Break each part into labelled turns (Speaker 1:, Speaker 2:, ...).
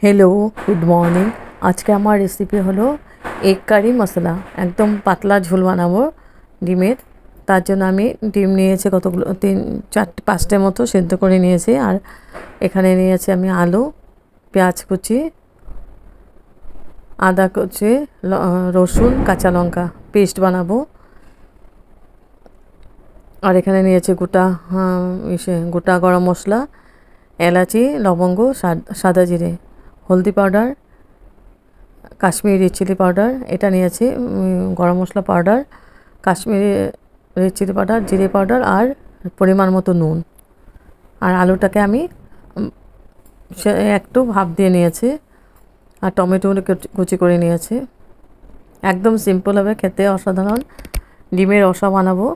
Speaker 1: Hello good morning. आज के हमार रेसिपি हलो एग কারি মশলা। একদম পাতলা ঝোল বানাবো ডিমের। তার জন্য আমি ডিম নিয়েছি কতগুলো, 3-4-5টার মতো সেদ্ধ করে নিয়েছি। আর এখানে নিয়েছি আমি আলু, পেঁয়াজ কুচি, আদা কুচি, রসুন, কাঁচা লঙ্কা পেস্ট বানাবো। আর এখানে নিয়েছি গোটা গরম মশলা, এলাচি, লবঙ্গ, সাদা জিরে, হলদি powder, Kashmiri red chilli powder, এটা নিয়েছি গরম মশলা powder, Kashmiri red chilli powder, জিরে পাউডার আর পরিমাণ মতো নুন। আর আলুটাকে আমি একটু ভাপ দিয়ে নিয়েছি। আর টমেটো কুচি করে নিয়েছি। একদম সিম্পল হবে, খেতে অসাধারণ ডিমের রসা বানাবো।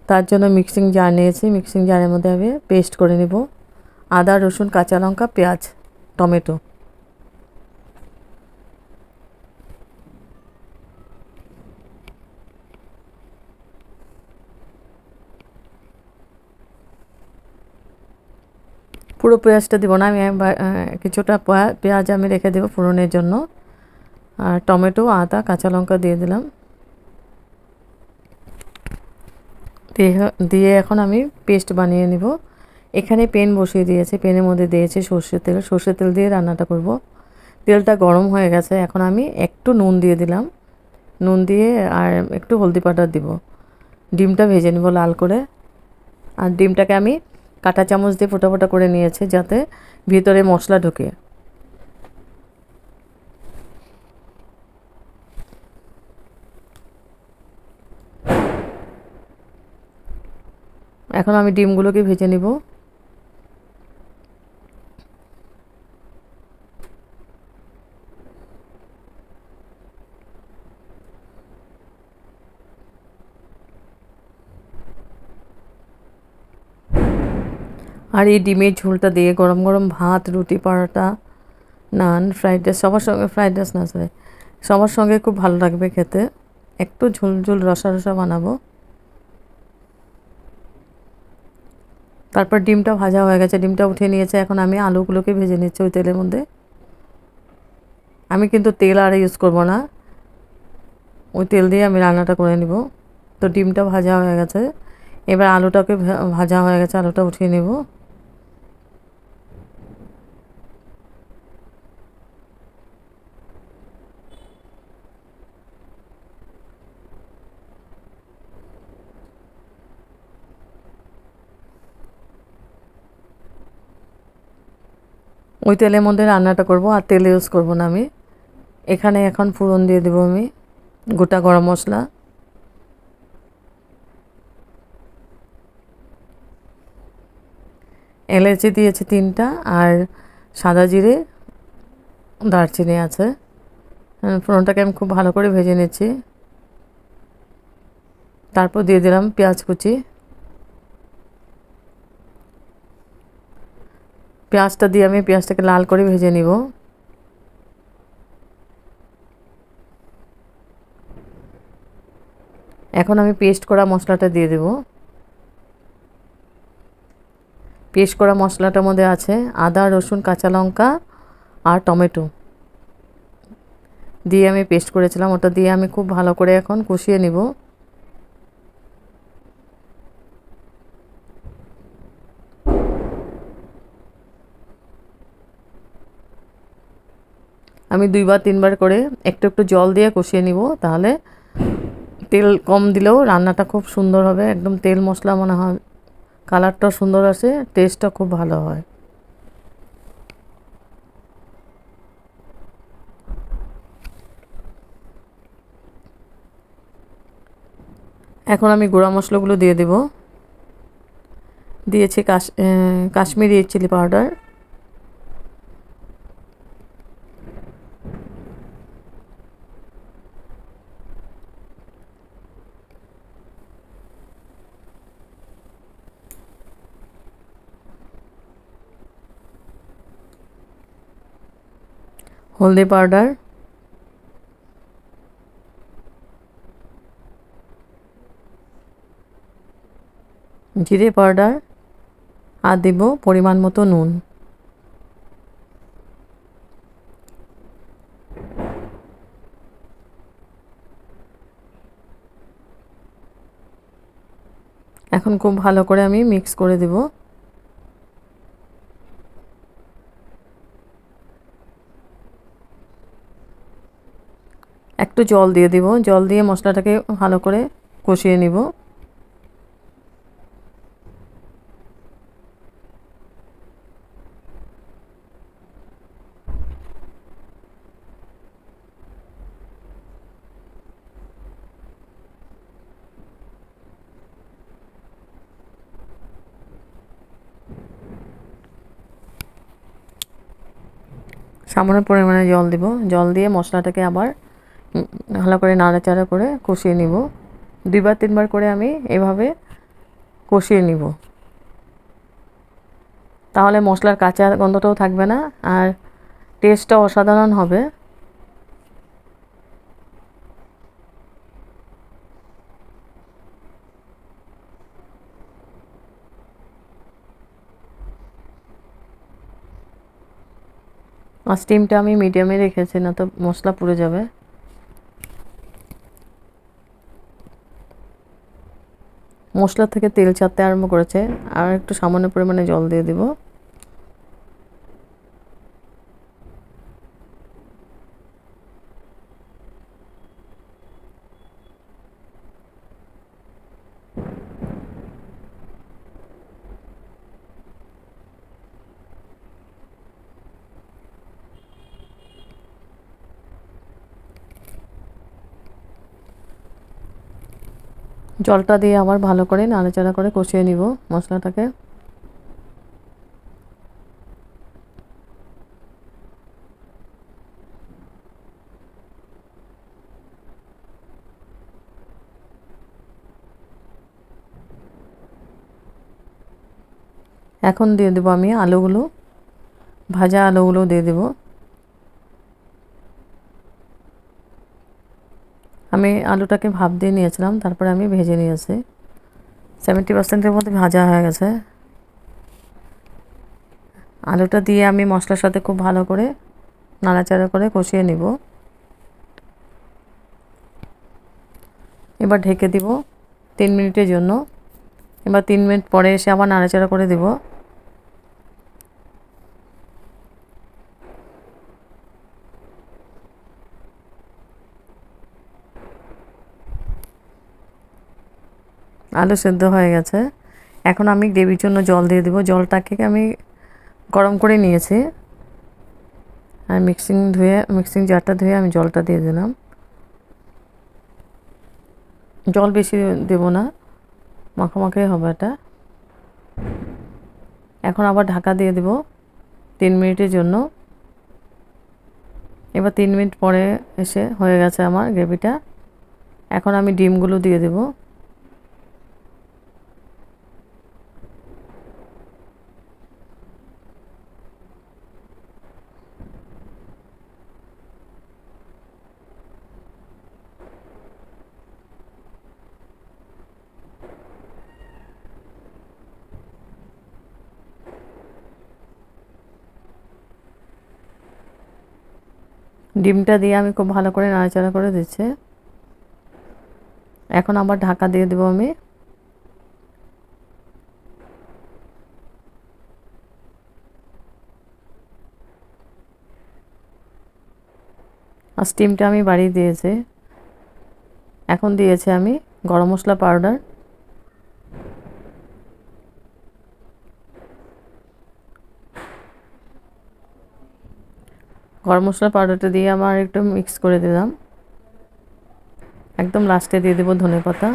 Speaker 1: তার জন্য মিক্সিং জার নিয়েছি। মিক্সিং জারের মধ্যে আমি পেস্ট করে নেব আদা, রসুন, কাঁচা লঙ্কা, পেঁয়াজ, টমেটো। পুরো পেঁয়াজটা দেবো না, আমি কিছুটা পেঁয়াজ আমি রেখে দেবো ফোড়নের জন্য। আর টমেটো, আদা, কাঁচা লঙ্কা দিয়ে দিলাম। দিয়ে এখন আমি পেস্ট বানিয়ে নিব। এখানে পেন বসিয়ে দিয়েছি, পেনের মধ্যে দিয়েছি সর্ষের তেল। সর্ষের তেল দিয়ে রান্নাটা করব। তেলটা গরম হয়ে গেছে, এখন আমি একটু নুন দিয়ে দিলাম। নুন দিয়ে আর একটু হলদি পাউডার দিব। ডিমটা ভেজে নেব লাল করে। আর ডিমটাকে আমি কাঁটা চামচ দিয়ে ফোটা ফোটা করে নিয়েছি যাতে ভিতরে মশলা ঢোকে। এখন আমি ডিমগুলোকে ভেজে নিব। আর এই ডিমের ঝোলটা দিয়ে গরম গরম ভাত, রুটি, পরোটা, নান, ফ্রাইড রাইস, সবার সঙ্গে, ফ্রাইড রাইস না সরি, সবার সঙ্গে খুব ভালো লাগবে খেতে। একটু ঝোল ঝোল রসা রসা বানাবো। তারপর ডিমটা ভাজা হয়ে গেছে, ডিমটা উঠিয়ে নিয়েছে। এখন আমি আলুগুলোকে ভেজে নিচ্ছি ওই তেলের মধ্যে। আমি কিন্তু তেল আর ইউজ করব না, ওই তেল দিয়ে আমি রান্নাটা করে নিব। তো ডিমটা ভাজা হয়ে গেছে, এবার আলুটাকে ভাজা হয়ে গেছে, আলুটা উঠিয়ে নেব। ওই তেলের মধ্যে রান্নাটা করব, আর তেল ইউজ করব না আমি। এখানে এখন ফোড়ন দিয়ে দেবো আমি গোটা গরম মশলা, এলাচি দিয়েছি 3টা, আর সাদা জিরে, দারচিনি আছে। ফোড়নটাকে আমি খুব ভালো করে ভেজে নিচ্ছি। তারপর দিয়ে দিলাম পেঁয়াজ কুচি। পেঁয়াজটা দিয়ে আমি পেঁয়াজটাকে লাল করে ভেজে নিব। এখন আমি পেস্ট করা মশলাটা দিয়ে দেব। পেস্ট করা মশলাটার মধ্যে আছে আদা, রসুন, কাঁচা লঙ্কা আর টমেটো দিয়ে আমি পেস্ট করেছিলাম, ওটা দিয়ে আমি খুব ভালো করে এখন কষিয়ে নিব। আমি 2-3বার করে একটু একটু জল দিয়ে কষিয়ে নিব, তাহলে তেল কম দিলেও রান্নাটা খুব সুন্দর হবে। একদম তেল মশলা মনে হয়, কালারটাও সুন্দর আসে, টেস্টটা খুব ভালো হয়। এখন আমি গুঁড়া মশলাগুলো দিয়ে দেব। দিয়েছি কাশ্মীরি রেড চিলি পাউডার, হলদি পাউডার, জিরে পাউডার, আর দেব পরিমাণ মতো নুন। এখন খুব ভালো করে আমি মিক্স করে দেব। একটু জল দিয়ে দিব, জল দিয়ে মশলাটাকে ভালো করে কষিয়ে নিব। সামান্য পরিমাণে জল দিব, জল দিয়ে মশলাটাকে আবার ভালো করে নাড়াচাড়া করে কষিয়ে নিব। 2-3 বার করে আমি এভাবে কষিয়ে নিব, তাহলে মশলার কাঁচা গন্ধটাও থাকবে না আর টেস্টটা অসাধারণ হবে। আর স্টিমটা আমি মিডিয়ামে রেখেছি, না তো মশলা পুড়ে যাবে। মশলা থেকে তেল ছাড়তে আরম্ভ করেছে, আর একটু সামান্য পরিমাণে জল দিয়ে দিব। জলটা দিয়ে আবার ভালো করে নাড়াচাড়া করে কষিয়ে নিব মশলাটাকে। এখন দিয়ে দেবো আমি আলুগুলো, ভাজা আলুগুলো দিয়ে দেব। আমি আলুটাকে ভাপ দিয়ে নিয়েছিলাম, তারপরে আমি ভেজে নিয়েছি। 70%-এর মধ্যে ভাজা হয়ে গেছে। আলুটা দিয়ে আমি মশলার সাথে খুব ভালো করে নাড়াচাড়া করে কষিয়ে নিব। এবার ঢেকে দিব 3 মিনিটের জন্য। এবার 3 মিনিট পরে এসে আবার নাড়াচাড়া করে দেব। আলু সেদ্ধ হয়ে গেছে। এখন আমি গ্রেভির জন্য জল দিয়ে দেব। জলটাকে আমি গরম করে নিয়েছি, আর মিক্সিং জারটা ধুয়ে আমি জলটা দিয়ে দিলাম। জল বেশি দেব না, মাখামাখাই হবে এটা। এখন আবার ঢাকা দিয়ে দেব 3 মিনিটের জন্য। এবার 3 মিনিট পরে এসে হয়ে গেছে আমার গ্রেভিটা। এখন আমি ডিমগুলো দিয়ে দেব। ডিমটা দিয়ে আমি খুব ভালো করে নাড়াচাড়া করে দিচ্ছি। এখন আবার ঢাকা দিয়ে দেব আমি। আর স্টিমটা আমি বাড়িয়ে দিয়েছি। এখন দিয়েছি আমি গরম মশলা পাউডার। গরম মশলা পাউডারটা দিয়ে আমার একটু মিক্স করে দিলাম। একদম লাস্টে দিয়ে দেব ধনেপাতা।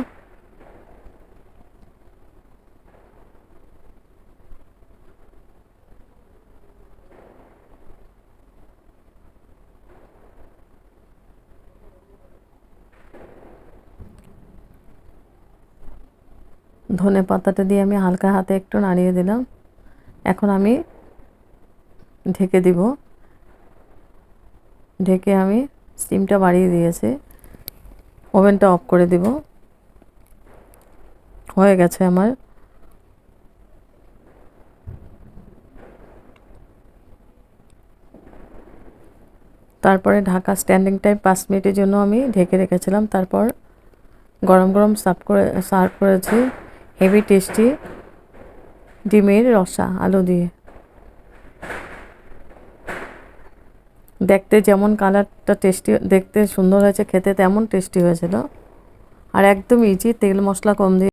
Speaker 1: ধনেপাতাটা দিয়ে আমি হালকা হাতে একটু নাড়িয়ে দিলাম। এখন আমি ঢেকে দিব। ঢেকে আমি স্টিমটা বাড়িয়ে দিয়েছি। ওভেনটা অফ করে দিব। হয়ে গেছে আমার। তারপরে ঢাকা স্ট্যান্ডিং টাইম 5 মিনিটের জন্য আমি ঢেকে রেখেছিলাম। তারপর গরম গরম সার্ভ করেছি। হেভি টেস্টি ডিমের রসা আলু দিয়ে। দেখতে যেমন কালারটা টেস্টি, দেখতে সুন্দর হয়েছে, খেতে তেমন টেস্টি হয়েছিল। আর একদম ইজি, তেল মশলা কম দিয়ে